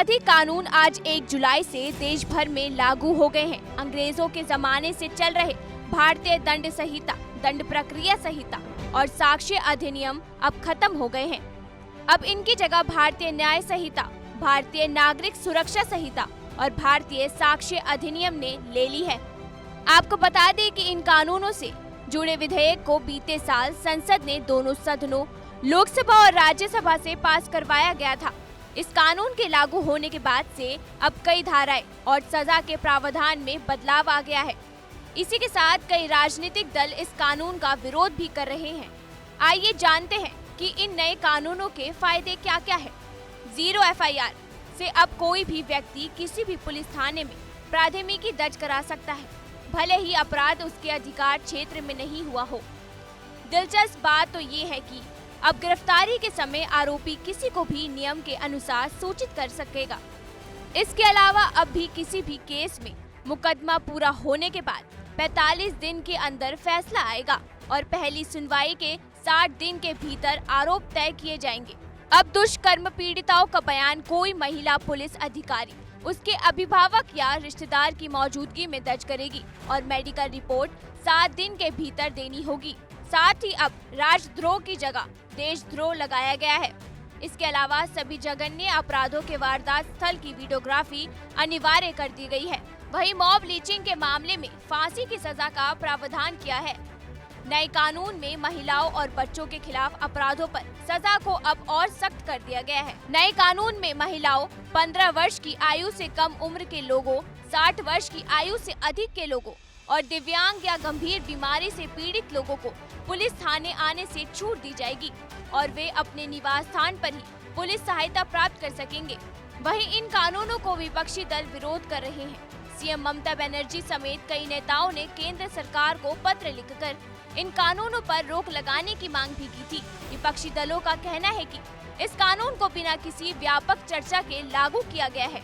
आपराधिक कानून आज 1 जुलाई से देश भर में लागू हो गए हैं। अंग्रेजों के जमाने से चल रहे भारतीय दंड संहिता, दंड प्रक्रिया संहिता और साक्ष्य अधिनियम अब खत्म हो गए हैं। अब इनकी जगह भारतीय न्याय संहिता, भारतीय नागरिक सुरक्षा संहिता और भारतीय साक्ष्य अधिनियम ने ले ली है। आपको बता दें कि इन कानूनों से जुड़े विधेयक को बीते साल संसद ने दोनों सदनों, लोकसभा और राज्यसभा से पास करवाया गया था। इस कानून के लागू होने के बाद से अब कई धाराएं और सजा के प्रावधान में बदलाव आ गया है। इसी के साथ कई राजनीतिक दल इस कानून का विरोध भी कर रहे हैं। आइए जानते हैं कि इन नए कानूनों के फायदे क्या क्या है। 0 FIR से अब कोई भी व्यक्ति किसी भी पुलिस थाने में प्राथमिकी दर्ज करा सकता है, भले ही अपराध उसके अधिकार क्षेत्र में नहीं हुआ हो। दिलचस्प बात तो ये है कि अब गिरफ्तारी के समय आरोपी किसी को भी नियम के अनुसार सूचित कर सकेगा। इसके अलावा अब भी किसी भी केस में मुकदमा पूरा होने के बाद 45 दिन के अंदर फैसला आएगा और पहली सुनवाई के 60 दिन के भीतर आरोप तय किए जाएंगे। अब दुष्कर्म पीड़िताओं का बयान कोई महिला पुलिस अधिकारी उसके अभिभावक या रिश्तेदार की मौजूदगी में दर्ज करेगी और मेडिकल रिपोर्ट 7 दिन के भीतर देनी होगी। साथ ही अब राष्ट्रद्रोह की जगह देशद्रोह लगाया गया है। इसके अलावा सभी जघन्य अपराधों के वारदात स्थल की वीडियोग्राफी अनिवार्य कर दी गई है। वहीं मॉब लिंचिंग के मामले में फांसी की सजा का प्रावधान किया है। नए कानून में महिलाओं और बच्चों के खिलाफ अपराधों पर सजा को अब और सख्त कर दिया गया है। नए कानून में महिलाओं, 15 वर्ष की आयु से कम उम्र के लोगों, 60 वर्ष की आयु से अधिक के लोगों और दिव्यांग या गंभीर बीमारी से पीड़ित लोगों को पुलिस थाने आने से छूट दी जाएगी और वे अपने निवास स्थान पर ही पुलिस सहायता प्राप्त कर सकेंगे। वहीं इन कानूनों को विपक्षी दल विरोध कर रहे हैं। सीएम ममता बनर्जी समेत कई नेताओं ने केंद्र सरकार को पत्र लिखकर इन कानूनों पर रोक लगाने की मांग भी की थी। विपक्षी दलों का कहना है कि इस कानून को बिना किसी व्यापक चर्चा के लागू किया गया है।